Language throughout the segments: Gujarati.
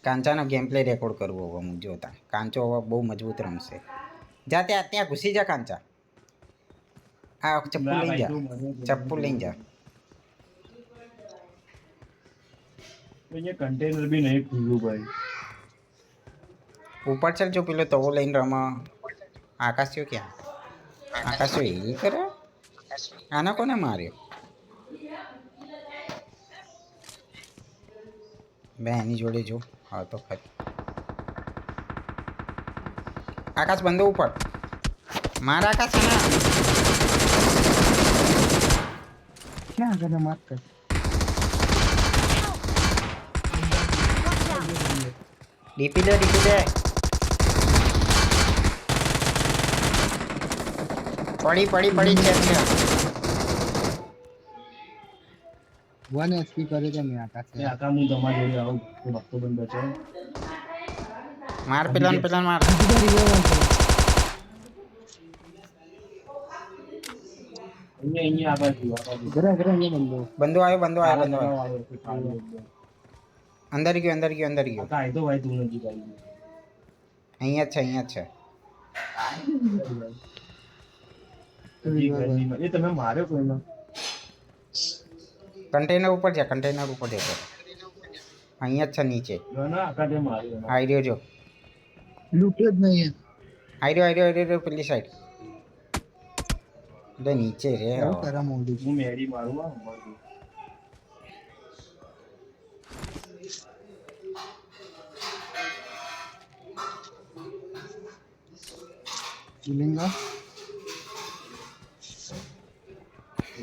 કાંચાનો ગેમ પ્લે રેકોર્ડ કરવો હવે હું જોતા. કાંચો હવે બહુ મજબૂત રમશે. જા ત્યાં ઘૂસી જા કાંચા. આ ચપ્પુ લઈ જા. ચપ્પુ લઈ જા. ये कंटेनर भी नहीं खुलू भाई. ઉપર ચાલ જો પેલો તવો લઈને રમા. આકાશ્યો ક્યાં? આકાશ્યો એ કરે? આના કોને માર્યો? બે એની જોડે જો. હા તો ખરી. આકાશ બંધો ઉપર. માર આકાશ ના. ક્યાં આગળ માર કર. ડીપી દે. પડી છે. 1 એસપી કરે છે મેં આકાશ. ये आका मुंह दमा जोड़े आओ तो भक्तो बन बचे. માર પેલા માર. ये आका जी ઘરે અહીંયા બંધો આવ્યો. અંદર ગયો. आका आई तो भाई तू नहीं भाई. અહીંયા જ છે. ये તમે માર્યો કોઈનો? કન્ટેનર ઉપર જા. અહીંયા જ છે નીચે. ના આકા તે માર્યો. આઈ રહ્યો જો. લૂટ્યો જ નહીં. આઈ રહ્યો પેલી સાઈડ. એટલે નીચે રે. કરા મોડી. હું મેડી મારું આ કિલિંગા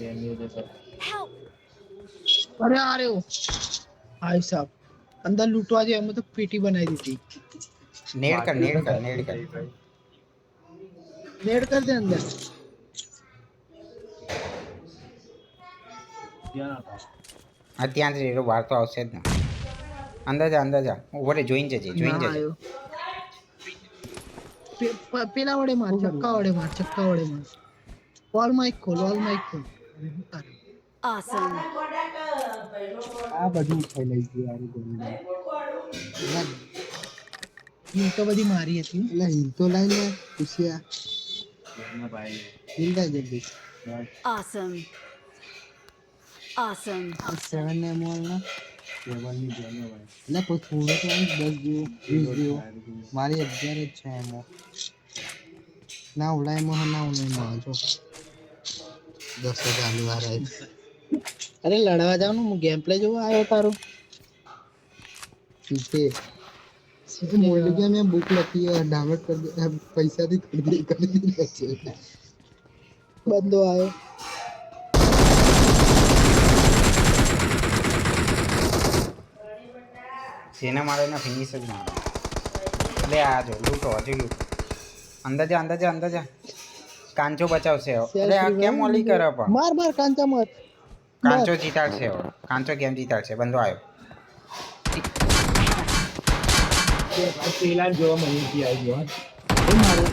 ये नहीं देता. અરે ભાઈ સાહેબ અંદર લૂંટવા જે અમે તો પેટી બનાવી દીધી. નેડ કર. નેડ કર દે અંદર. क्या आका? આ ત્યાં જ રેલો. બહાર તો આવશે જ ને. અંદર જા. ઉભો રે. જોઈને જજે. પેલા વડે માર. ચક્કા વડે માર. વોલ માઇક ખોલ. Awesome. આ બધું ખાઈ લઈ ગયું યાર. હિલ તો બધી મારી હતી. એટલે હિલ તો લઈ લે પૂછ્યા. ना भाई. હિલ દે જલ્દી. Awesome. આ 7 ને મોલ ના केवल नहीं जाने भाई. એટલે કોઈ થોડો તો 10 જેવું 20 જેવું. મારી 11 જ છે એમાં. ના ઉલાયમાં જો 10 ચાલુ આ રહી. અરે લડવા જાવ હું ગેમ પ્લે જોવા આવ્યો તારો. સીધે મોડી ગયા મેં બુક લખી ડાઉનલોડ કરી દે. પૈસાથી ખરીદી છે. બંધો આવ્યો. જેને મારો એના ફિનિશ જ મારો. એટલે આ જો લૂંટો. અંદર જા. કાંચો બચાવશે. અરે આ કેમ ઓલી કરે પણ? માર કાંચા મત. કાંચો જીતાડશે. કાંચો ગેમ જીતાડશે. બંધો આવ્યો. પેલા જોવા મને આવી ગયો. મારો